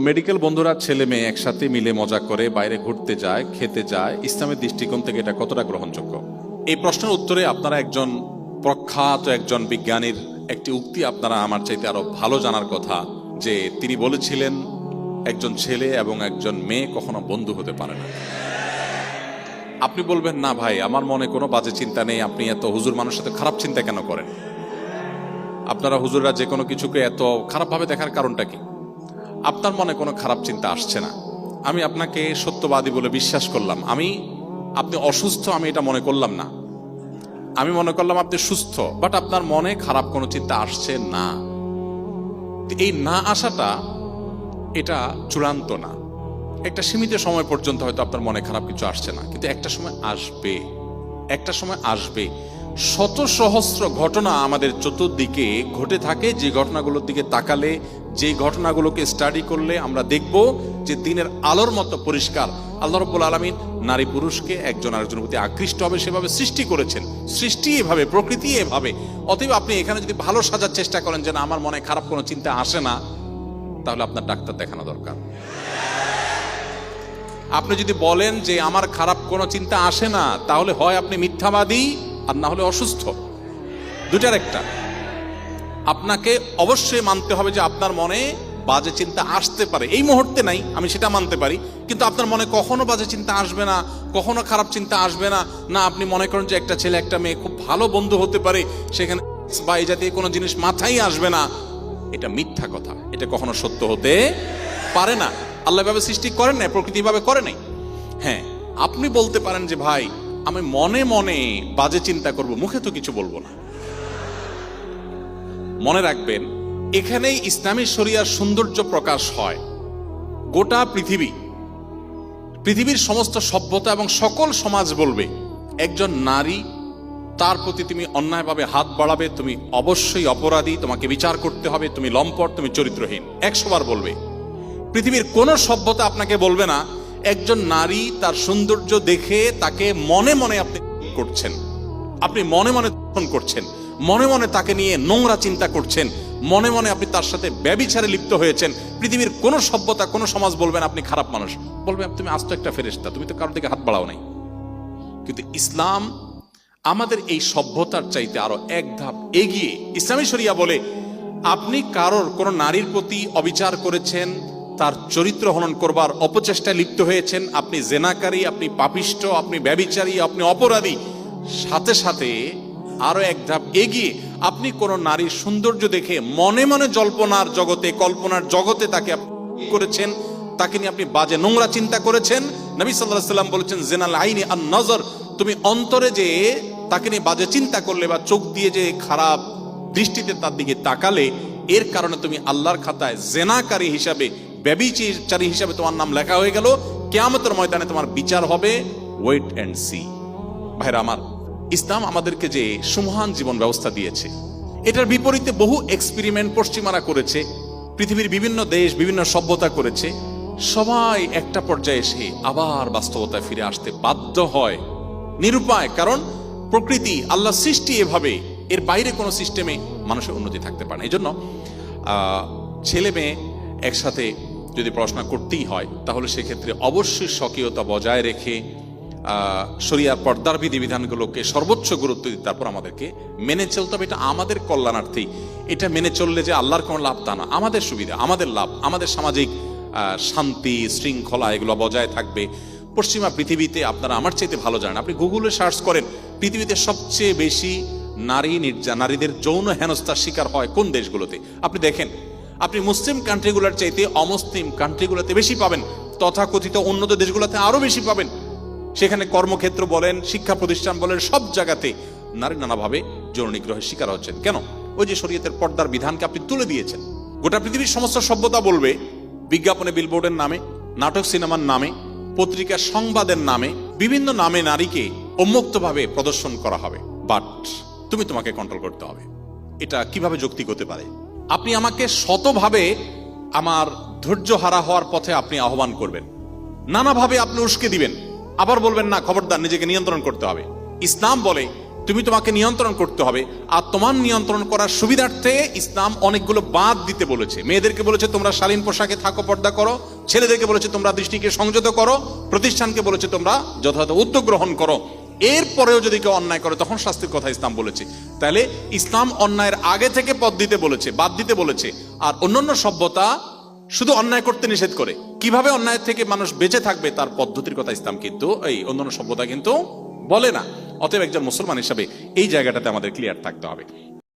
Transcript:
Medical বন্ধুরা ছেলে মেয়ে একসাথে মিলে মজা করে বাইরে ঘুরতে যায়, খেতে যায়, ইসলামের দৃষ্টিকোণ থেকে এটা কতটা গ্রহণযোগ্য? এই প্রশ্নের উত্তরে আপনারা একজন প্রখ্যাত একজন বিজ্ঞানীর একটি উক্তি আপনারা আমার চাইতে আরো ভালো জানার কথা, যে তিনি বলেছিলেন একজন ছেলে এবং একজন মেয়ে কখনো বন্ধু হতে পারে না। আপনি বলবেন, না ভাই, আমার মনে কোনো বাজে চিন্তা নেই, আপনি এত হুজুর মানুষের সাথে খারাপ চিন্তা কেন করেন? আপনারা হুজুররা যে কোনো কিছুকে এত খারাপভাবে দেখার কারণটা কি? আপনার মনে কোনো খারাপ চিন্তা আসছে না, আমি আপনাকে সত্যবাদী বলে বিশ্বাস করলাম। আপনি অসুস্থ আমি এটা মনে করলাম না, আমি মনে করলাম আপনি সুস্থ, বাট আপনার মনে খারাপ কোনো চিন্তা আসছে না। এই না আসাটা এটা চূড়ান্ত না। একটা সীমিত সময় পর্যন্ত হয়তো আপনার মনে খারাপ কিছু আসছে না, কিন্তু একটা সময় আসবে, একটা সময় আসবে। শত সহস্র ঘটনা আমাদের চতুর্দিকে ঘটে থাকে, যে ঘটনাগুলোর দিকে তাকালে, যে ঘটনাগুলোকে স্টাডি করলে আমরা দেখব যে দিনের আলোর মতো পরিষ্কার আল্লাহ রাব্বুল আলামিন নারী পুরুষকে একজন আরেকজনের প্রতি আকৃষ্ট হবে সেভাবে সৃষ্টি করেছেন। সৃষ্টি এভাবে, প্রকৃতি এভাবে। অতএব আপনি এখানে যদি ভালো সাজার চেষ্টা করেন যে না, আমার মনে খারাপ কোনো চিন্তা আসে না, তাহলে আপনার ডাক্তার দেখানো দরকার। আপনি যদি বলেন যে আমার খারাপ কোনো চিন্তা আসে না, তাহলে হয় আপনি মিথ্যাবাদী আর না হলে অসুস্থ, দুটার একটা। আপনাকে অবশ্যই মানতে হবে যে আপনার মনে বাজে চিন্তা আসতে পারে, এই মুহূর্তে নাই, আমি সেটা মানতে পারি, কিন্তু আপনার মনে কখনো বাজে চিন্তা আসবে না, কখনো খারাপ চিন্তা আসবে না। না আপনি মনে করেন যে একটা ছেলে একটা মেয়ে খুব ভালো বন্ধু হতে পারে, সেখানে বা এই জাতীয় কোনো জিনিস মাথায় আসবে না, এটা মিথ্যা কথা, এটা কখনো সত্য হতে পারে না। আল্লাহ ভাবে সৃষ্টি করেন নাই, প্রকৃতি ভাবে করে নাই। হ্যাঁ, আপনি বলতে পারেন যে ভাই আমি মনে মনে বাজে চিন্তা করব, মুখে তো কিছু বলবো না। মনে রাখবেন, এখানেই ইসলামী শরিয়ার সৌন্দর্য প্রকাশ হয়। গোটা পৃথিবীর সমস্ত সভ্যতা এবং সকল সমাজ বলবে একজন নারী, তার প্রতি তুমি অন্যায়ভাবে হাত বাড়াবে, তুমি অবশ্যই অপরাধী, তোমাকে বিচার করতে হবে, তুমি লম্পট, তুমি চরিত্রহীন, 100 বার বলবে। পৃথিবীর কোন সভ্যতা আপনাকে বলবে না একজন নারী তার সৌন্দর্য দেখে তাকে মনে মনে আপনি করছেন, আপনি মনে মনে করছেন, মনে মনে তাকে নিয়ে নোংরা চিন্তা করছেন, মনে মনে আপনি তার সাথে ব্যভিচারে লিপ্ত হয়েছেন। পৃথিবীর কোন সভ্যতা, কোন সমাজ বলবেন আপনি খারাপ মানুষ, বলবে তুমি আস্ত একটা ফেরেশতা, তুমি তো কারোর দিকে হাত বাড়াও নাই। কিন্তু ইসলাম আমাদের এই সভ্যতার চাইতে আরো এক ধাপ এগিয়ে। ইসলামী শরিয়া বলে আপনি কারোর কোন নারীর প্রতি অবিচার করেছেন, তার চরিত্র হনন করবার অপচেষ্টায় লিপ্ত হয়েছেন, আপনি জেনাকারী, আপনি পাপিষ্ট, আপনি ব্যভিচারী, আপনি অপরাধী, সাথে সাথে আরো এক ধাপ এগিয়ে আপনি কোন নারীর সৌন্দর্য দেখে মনে মনে জল্পনার জগতে, কল্পনার জগতে তাকে করেছেন, তাকে নিয়ে আপনি বাজে নোংরা চিন্তা করেছেন। নবী সাল্লাল্লাহু আলাইহি ওয়াসাল্লাম বলেছেন জিনাল আইনি আন নজর, তুমি অন্তরে যে তাকে নিয়ে বাজে চিন্তা করলে বা চোখ দিয়ে যে খারাপ দৃষ্টিতে তার দিকে তাকালে, এর কারণে তুমি আল্লাহর খাতায় জেনাকারী হিসাবে, ব্যভিচারী হিসাবে তোমার নাম লেখা হয়ে গেল। কিয়ামতের ময়দানে তোমার বিচার হবে। Wait and see. ভাইরা আমার, ইসলাম আমাদেরকে যে সুমহান জীবন ব্যবস্থা দিয়েছে, এটার বিপরীতে বহু এক্সপেরিমেন্ট পশ্চিমারা করেছে, পৃথিবীর বিভিন্ন দেশ বিভিন্ন সভ্যতা করেছে। সবাই একটা পর্যায়ে এসে আবার বাস্তবতায় ফিরে আসতে বাধ্য হয়, নিরুপায়। কারণ প্রকৃতি, আল্লাহ সৃষ্টি এভাবে, এর বাইরে কোনো সিস্টেমে মানুষের উন্নতি থাকতে পারে না। এই জন্য ছেলে মেয়ে একসাথে যদি পড়াশোনা করতেই হয়, তাহলে সেক্ষেত্রে অবশ্যই স্বকীয়তা বজায় রেখে শরিয়ার পর্দার বিধিবিধানগুলোকে সর্বোচ্চ গুরুত্ব দিতে তারপর আমাদেরকে মেনে চলতে হবে। এটা আমাদের কল্যাণার্থে। এটা মেনে চললে যে আল্লাহর কোনো লাভ তা না, আমাদের সুবিধা, আমাদের লাভ, আমাদের সামাজিক শান্তি শৃঙ্খলা এগুলো বজায় থাকবে। পশ্চিমা পৃথিবীতে আপনারা আমার চাইতে ভালো জানেন, আপনি গুগলে সার্চ করেন, পৃথিবীতে সবচেয়ে বেশি নারীদের যৌন হেনস্থার শিকার হয় কোন দেশগুলোতে, আপনি দেখেন। আপনি মুসলিম কান্ট্রিগুলোর চাইতে অমুসলিম কান্ট্রিগুলোতে বেশি পাবেন, তথাকথিত উন্নত দেশগুলোতে আরো বেশি পাবেন। সেখানে কর্মক্ষেত্র বলেন, শিক্ষা প্রতিষ্ঠান বলেন, সব জায়গাতে নারী নানাভাবে যৌন নিগ্রহের শিকার হচ্ছেন। কেন? ওই যে শরীয়তের পর্দার বিধানকে আপনি তুলে দিয়েছেন। গোটা পৃথিবীর সমস্ত সভ্যতা বলবে বিজ্ঞাপনে, বিলবোর্ডের নামে, নাটক সিনেমার নামে, পত্রিকা সংবাদের নামে, বিভিন্ন নামে নারীকে উন্মুক্তভাবে প্রদর্শন করা হবে, বাট তোমাকে কন্ট্রোল করতে হবে। এটা কিভাবে যৌক্তিক হতে পারে? আপনি আমাকে শতভাবে আমার ধৈর্য হারা হওয়ার পথে আপনি আহ্বান করবেন, নানাভাবে আপনি উস্কে দিবেন, আবার বলবেন না খবরদার নিজেকে নিয়ন্ত্রণ করতে হবে। ইসলাম বলে তুমি তোমাকে নিয়ন্ত্রণ করতে হবে। আর তোমার নিয়ন্ত্রণ করার সুবিধার্থে ইসলাম অনেকগুলো বাদ দিতে বলেছে। মেয়েদেরকে বলেছে তোমরা শালীন পোশাকে থাকো, পর্দা করো। ছেলেদেরকে বলেছে তোমরা দৃষ্টিকে সংযত করো। প্রতিষ্ঠানকে বলেছে তোমরা যথাযথ উদ্যোগ গ্রহণ করো। এরপরেও যদি কেউ অন্যায় করে তখন শাস্তির কথা ইসলাম বলেছে। তাহলে ইসলাম অন্যায়ের আগে থেকে পথ দিতে বলেছে, বাদ দিতে বলেছে। আর অন্যান্য সভ্যতা শুধু অন্যায় করতে নিষেধ করে, কিভাবে অন্যায় থেকে মানুষ বেঁচে থাকবে তার পদ্ধতির কথা ইসলাম কিন্তু, এই অন্যান্য সভ্যতা কিন্তু বলে না। অতএব একজন মুসলমান হিসাবে এই জায়গাটাতে আমাদের ক্লিয়ার থাকতে হবে।